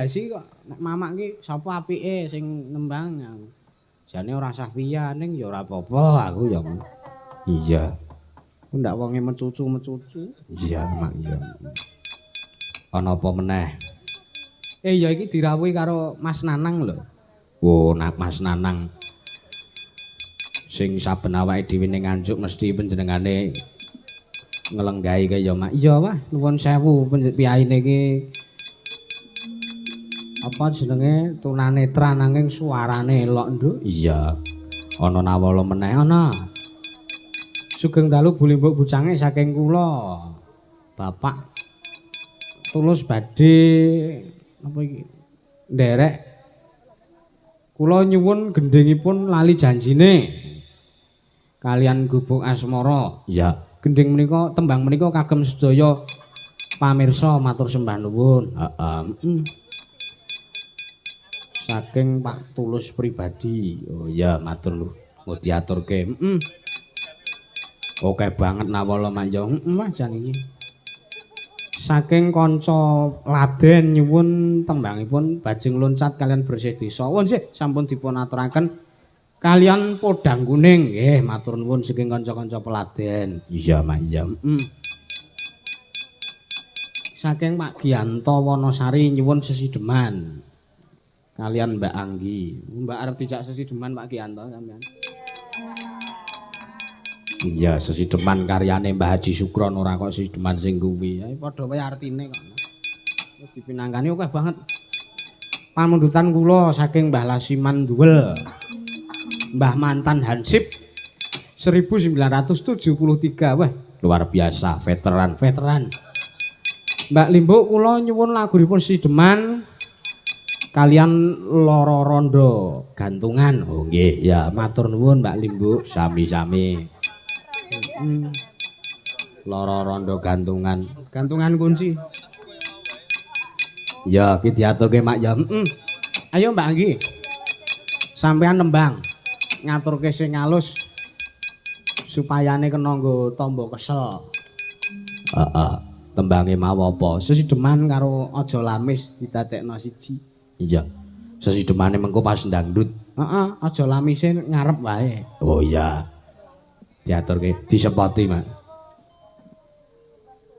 Sih kok nek mamak ki sapa apike sing nembang. Jane ora Safia ning ya ora apa-apa aku ya. Iya. Ku ndak wonge mecucu. Iya, Mak iya. Ana apa meneh? Ya iki dirawuhi karo Mas Nanang lho. Oh, Mas Nanang. Sing saben awake dhewe ning Nganjuk mesti panjenengane ngelenggahi kaya ya, Mak. Iya, wah, nuwun sewu piyaine iki apa jenenge tunanetra nanging suarane elok nduk. Iya. Ana nawala meneh ana. Sugeng dalu bulimbuk bucange saking kula. Bapak tulus badhe apa iki? Nderek kula nyuwun gendhingipun lali janjine kalian gubuk asmara. Iya. Gendhing menika tembang menika kagem sedaya pamirsa matur sembah nuwun. Heeh. Saking Pak Tulus pribadi. Oh ya matur lho. Mau diaturke. Oke banget nawala Mak ya. Mas jan iki. Saking kanca Laden nyuwun tembangipun Bajing Loncat kalian bersih desa. Oh nggih sampun dipun aturaken kalian Podang Kuning. Nggih matur nuwun saking kanca-kanca Peladen. Iya Mak iya. Saking Pak Giyanto Wonosari nyuwun sesideman. Kalian Mbak Anggi. Mbak arep dijak sesideman Pak Giyanto sampean. Iya, sesideman karyane Mbah Haji Sukron ora kok sesideman sing kuwi. Padha wae artine kok. Wis dipinangkani akeh banget. Pamundutan kula saking Mbah Lasiman Duwel. Mbah Mantan Hansip 1973. Wah, luar biasa, veteran. Mbak Limbuk kula nyuwun lagunipun sesideman kalian Loro Rondo Gantungan. Oh nggih, ya matur nuwun Mbak Limbuk, sami-sami. Loro Rondo Gantungan. Gantungan kunci. Ya, iki diaturke Mak ya. Ayo Mbak Anggi. Sampean nembang. Ngaturke sing alus supayane kena nggo tamba kesel. Heeh. Tembange mau apa? Sesideman karo Aja Lamis didadekno siji. Iya. Sesidemane mengko pas dangdut. Heeh, aja lamise ngarep wae. Oh iya. Diaturke, disepoti, Mak.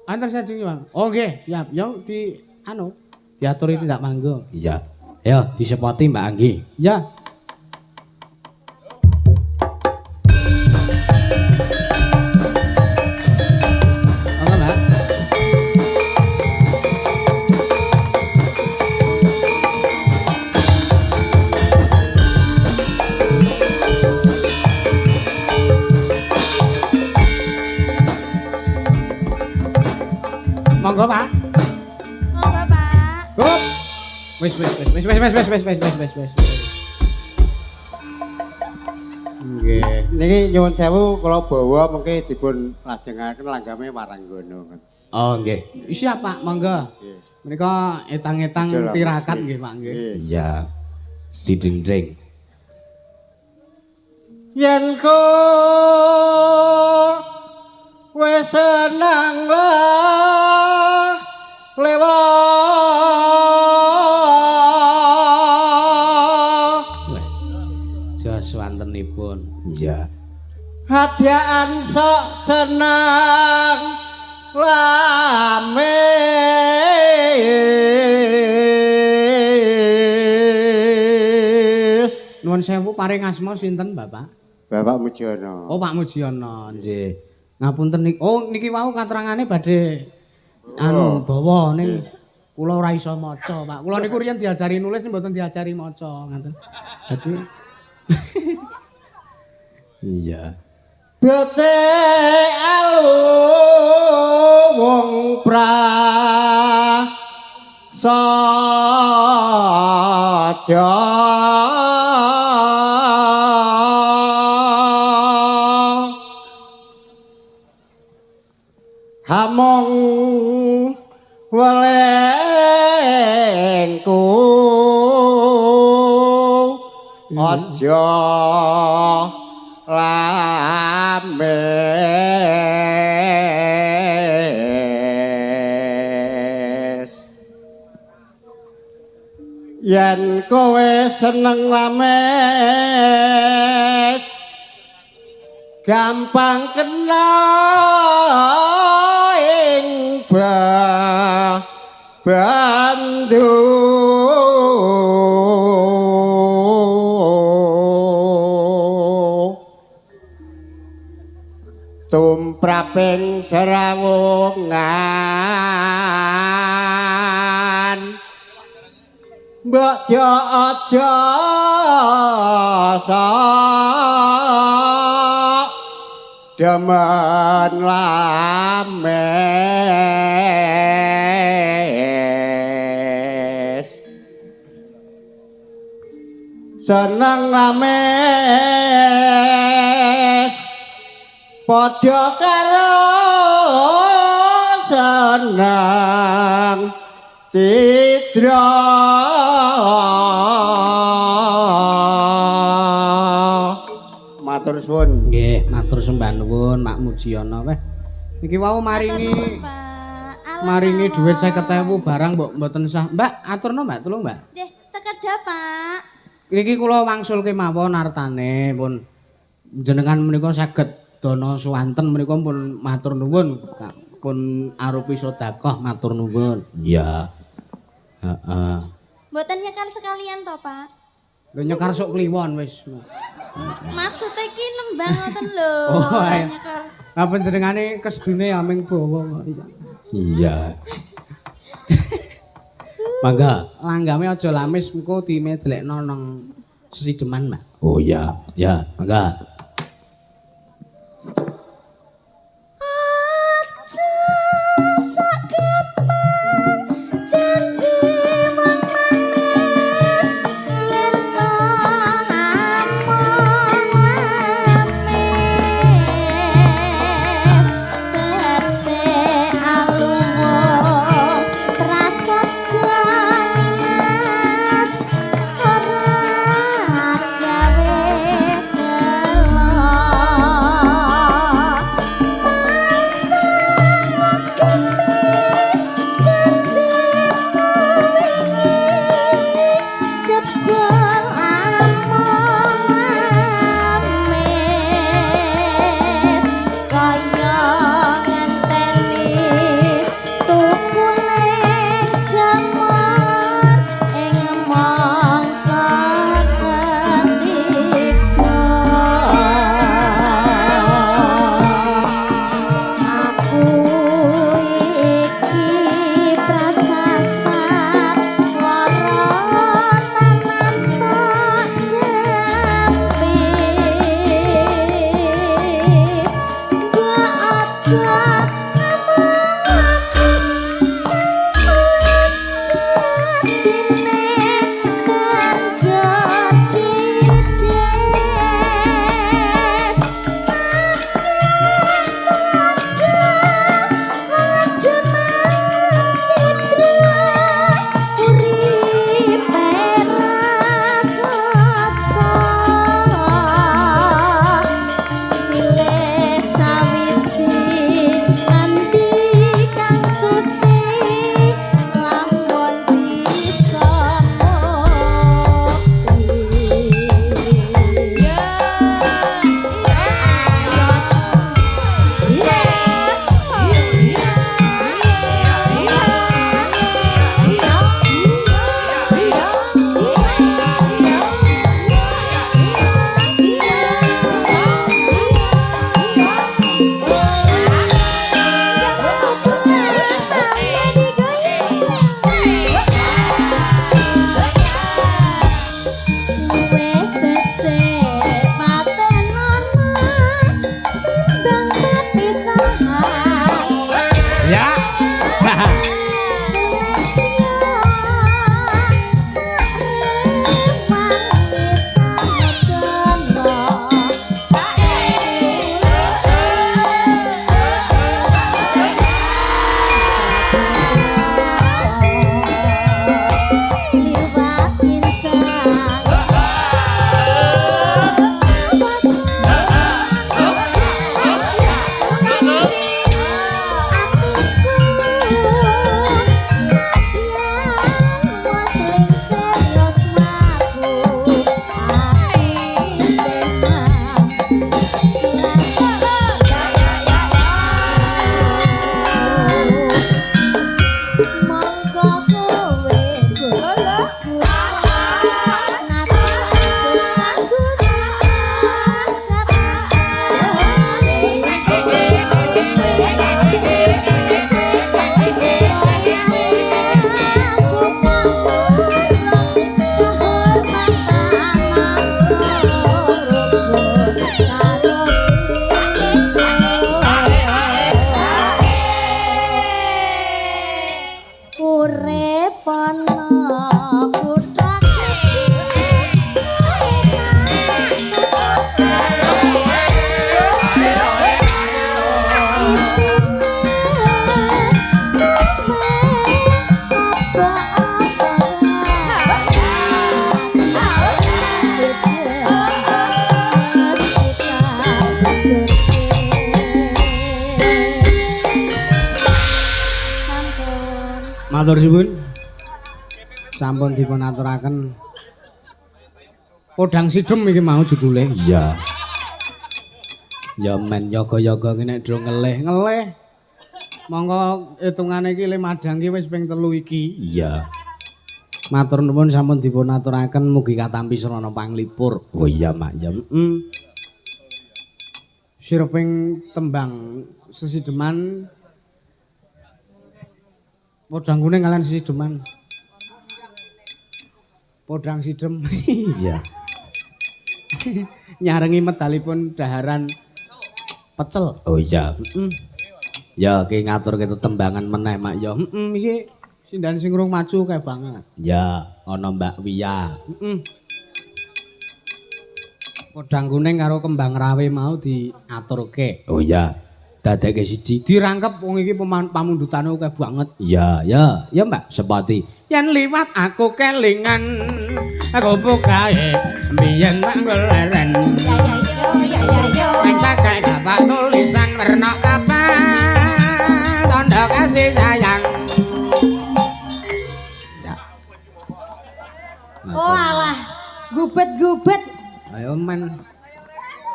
Antar saja, Bang. Oh nggih, siap. Yo di diaturi tindak manggung. Iya. Ayo disepoti Mbak Anggi. Ya. Monggo, Pak. Monggo, Pak. Gup. Wis. Nggih. Niki nyuwun sewu kula bawa mengke dipun lajengaken langgame Waranggono. Oh, nggih. Siap, Pak. Monggo. Nggih. Menika etang-etang tirakat nggih, Pak nggih. Iya. Didendring. Yen ko wis senang lewat jos wontenipun. Iya. Hadian sok senang lamis. Nuwun sewu paring asma sinten, Bapak? Bapak Mujiono. Oh, Pak Mujiono, nggih. Ngapunten niki wau katerangane badhe bawa ning kula ora iso maca, Pak. Kula niku riyen diajari nulis mboten diajari maca, ngoten. Dadi iya. Bete alu wong prasaja hamong welengku aja lames yen kowe seneng lames gampang kena ing bandu tumraping serawungan mbok jo aja sok demen lames seneng lames padha karo seneng citra matur suwun nggih matur sembah nuwun Mak Mujiono weh iki wau maringi maringi dhuwit 50.000 barang mbok mboten sah Mbak aturno Mbak tulung Mbak Nggih, sekedhap, Pak. iki kula wangsulke mawon artane pun jenengan menika saged dana suwanten menika pun matur nuwun pun arupi sedekah matur nuwun iya heeh Mboten nyekar sekalian to, Pak? lho nyekar sok kliwon wis Maksudnya iki nembang ngoten lho. Oh, ayo. Nyekar. lah panjenengane kesdune aming bawa kok iya mangga langgame aja lamis engko dimedlekno nang sesideman Mbak oh iya ya mangga Matur suwun. Sampun dipun aturaken. Podang sidhem iki mau judule. Iya. Ya men yoga-yoga ki nek do ngelih. Monggo hitungane iki le madang ki wis ping 3 iki. Iya. Matur nuwun sampun dipun aturaken mugi katampi srana panglipur. Oh iya Mak ya. Sireping tembang sesideman Podang kuning kalian sesideman. Podang sidem. Iya. Nyarengi medalipun daharan pecel. Oh iya. Ya ki ngaturke tetembangan meneh Mak ya. Iki sindan sing urung maju kae banget. Ya, ana Mbak Wia. Podang kuning karo kembang rawe mau diaturke. Oh iya. Dadekke siji. Dirangkep wong iki pamundhutane akeh banget. Ya, ya. Ya, Mbak. Sepati. Yen liwat aku kelingan aku bukae biyen tak goleren. Ning cagak bapak tulisan werna apa tandha kasih sayang. Ya. Oh alah, gubet-gubet. Ayo men.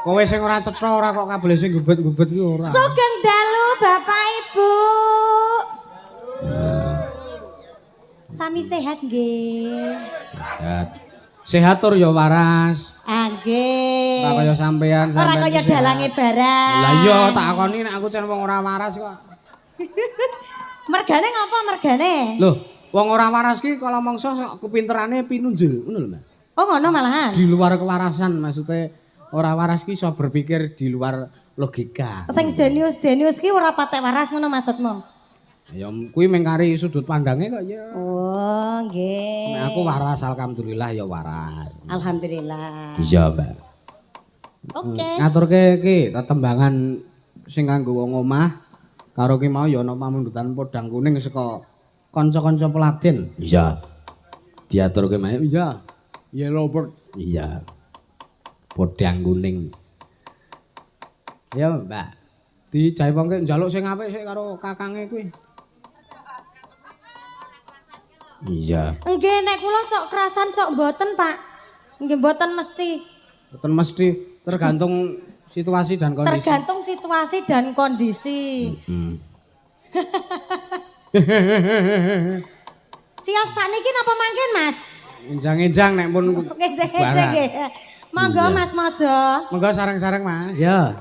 Kowe sing ora cetha ora kok kabeh sing gubet-gubet ki ora. Sugeng dalu Bapak Ibu. Sami sehat nggih. Sehat. Sehat tur ya waras. Nggih. Ora kaya sampean Ora kaya dalange barang. Lah iya takoni nek aku jan wong ora waras kok. Mergane ngapa mergane? Loh, wong ora waras ki kalau mangsa kepinterane pinunjul, ngono lho, Mbak. Oh ngono malahan. Di luar kewarasan maksudnya ora waras ki iso berpikir di luar logika. Sing jenius-jenius ki ora patek waras ngono maksudmu? Ya kuwi mengkari sudut pandangnya kok ya. Oh, nggih. Nek aku waras alhamdulillah ya waras. Alhamdulillah. Iya, Mbak. Oke. Ngaturke ki tetembangan sing kanggo wong omah karo ki mau ya ana pamundhutan podang kuning saka kanca-kanca Peladen. Iya. Diaturke Mak. Iya. Yellow bird. Iya. Podang kuning. Ya, Mbak. Dijaipongke njaluk sing apik sik karo kakange kuwi. Iya. Nggih nek kula cok kerasan cok mboten, Pak. Nggih mboten mesti. Mboten mesti tergantung situasi dan kondisi. Tergantung situasi dan kondisi. Sias saniki napa mangken, Mas? Enjang-enjang nek pun Ngecek-ngecek nggih. Monggo Mas Mojo. Monggo sareng-sareng, Mas. Ya.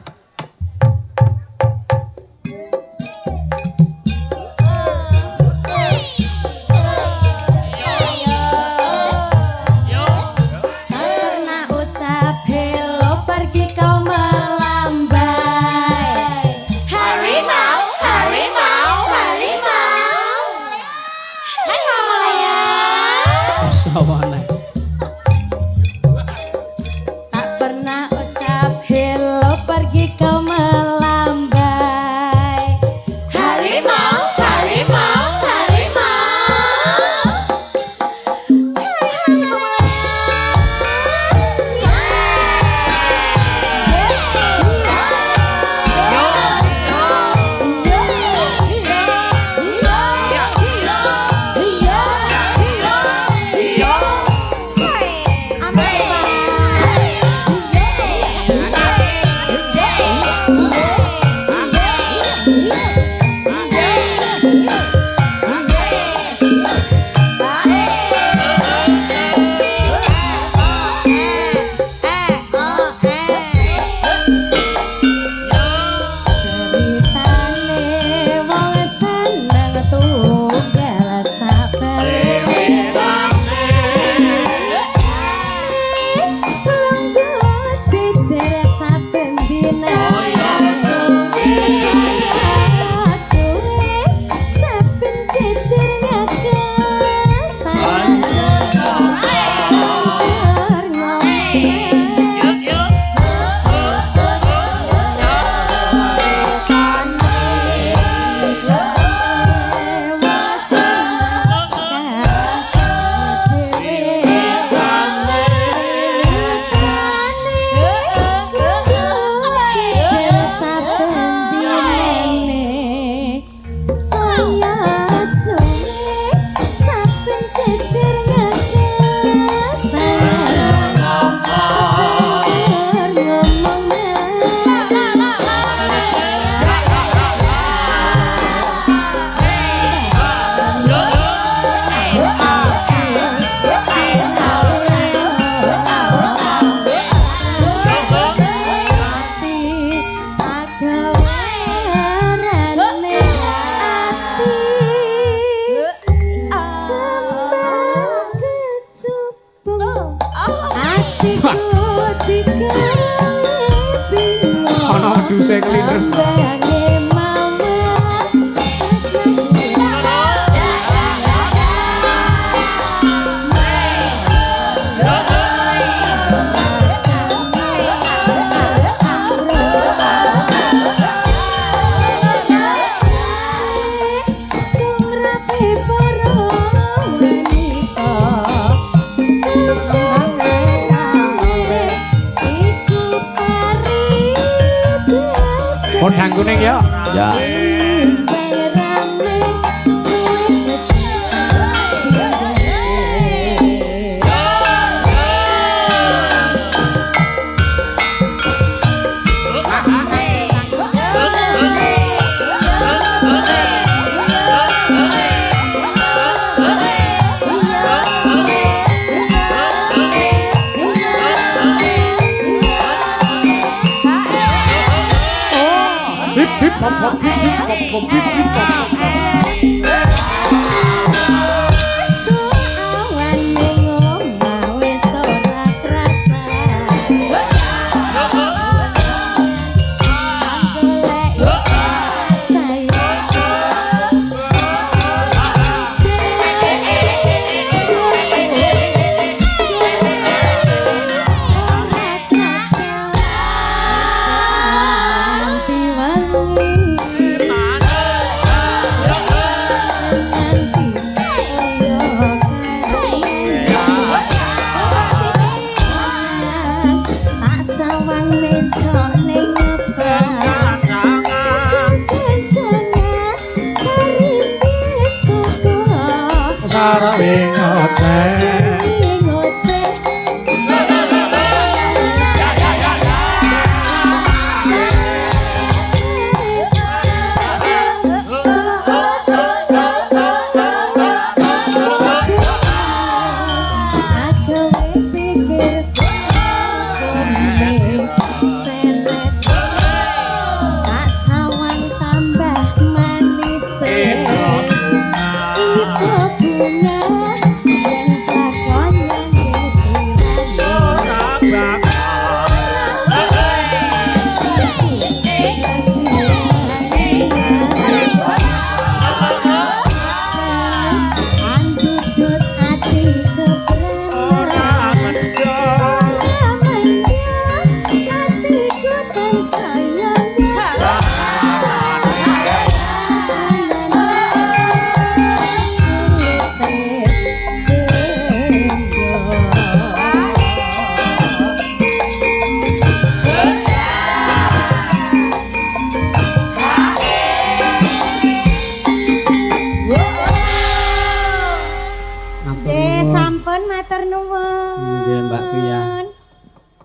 Karena ucap hello pergi kau melambai. Harimau, harimau, harimau. Hai Malaya. Sawane. Tak pernah ucap hello pergi kau melambai. Harimau, harimau, harimau. Ana wedhuse kelindes. Podang kuning ya. Ya.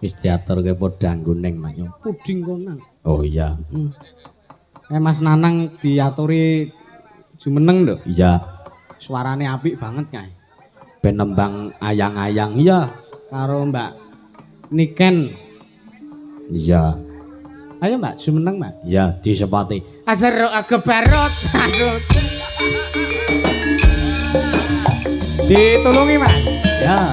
Wis diaturke podang kuning Mas. Puding konang. Oh iya. Mas Nanang diaturi jumeneng lho. Iya. Suarane apik banget kae. Ben nembang ayang-ayang iya karo Mbak Niken. Iya. Ayo Mbak, jumeneng Mbak. Iya, disepati. Azaro agebarot. Aduh. Ditulungi Mas. Ya.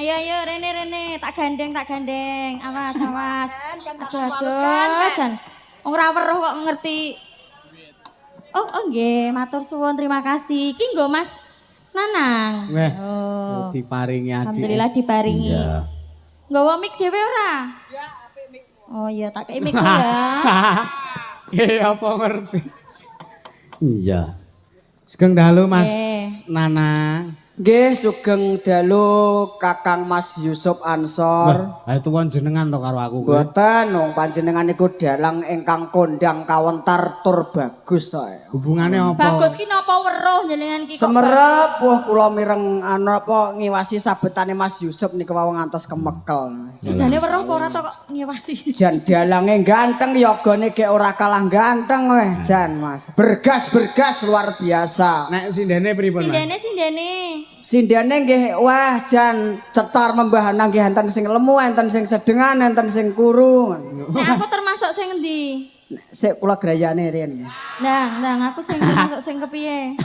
Ayo Rene tak gandeng awas aduh jan ora weruh kok ngerti. Oh nggih matur suwun terima kasih iki nggo Mas Nanang. Oh diparingi adik. Alhamdulillah diparingi. Iya. Nggawa mic dhewe ora? Ya apik mic. Oh iya tak kei mic ya. Apa ngerti. Iya. Sugeng dalu Mas Nanang. Nggih, sugeng dalu Kakang Mas Yusuf Ansor. Ayo tuwon jenengan to karo aku. Mboten, wong panjenengan niku dalang ingkang kondang kawentar tur bagus sae. Hubungane apa? Bagus ki napa weruh jenengan ki kok. Semerep wah kula mireng apa ngiwasi sabetane Mas Yusuf niku wau ngantos kemekel. Jane weruh apa ora to kok ngewasi. Jan dalange ganteng yogane ge ora kalah ganteng weh jan Mas. Bergas luar biasa. Nek sindene pripun, Mas? Sindene. Sindane nggih wah jan cetar membahana nggih enten sing lemu, enten sing sedengan, enten sing kuru. Nek aku termasuk sing endi? Sik kula grayane riyen. Ndang aku sing termasuk sing kepiye?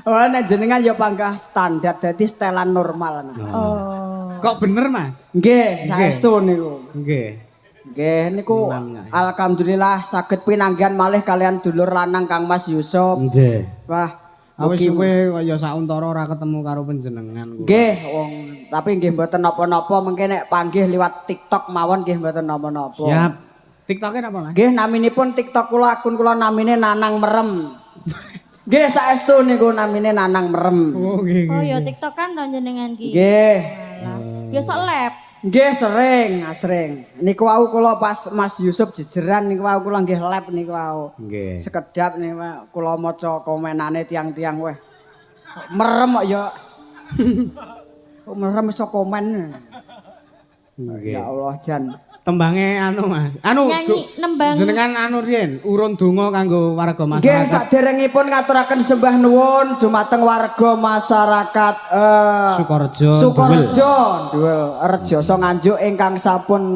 Oh nek jenengan ya panggah standar dadi setelan normal. Oh. Kok bener, Mas? Nggih, saestu niku. Nggih. Nggih niku alhamdulillah saged pinanggihan malih kalian dulur lanang Kang Mas Yusuf. Nggih. Wah, Awis suwe kaya sauntara ora ketemu karo panjenengan kok. nggih wong tapi nggih mboten napa-napa mengke nek panggih liwat TikTok mawon nggih mboten napa-napa. Siap. TikTok-e napa, Mas? Nggih naminipun TikTok kula akun kula namine Nanang Merem. Nggih saestu niku namine Nanang Merem. Oh, nggih. Oh ya TikTokan to jenengan ki. Nggih. Ya sok lab. Nggih sering. Niku wau kula pas Mas Yusuf jejeran niku wau kula nggih live niku wau. Nggih. Sekedap niku kula maca komenane tiang-tiang weh. Merem kok ya. Kok merem iso komen. Nggih. Ya Allah jan. Tembange anu, Mas. Anu Nyanyi nembang. jenengan anu riyen urun donga kanggo warga Nggih masyarakat. saderengipun ngaturaken sembah nuwun dumateng warga masyarakat Sukorejo. Sukorejo Duel Rejoso Nganjuk ingkang sampun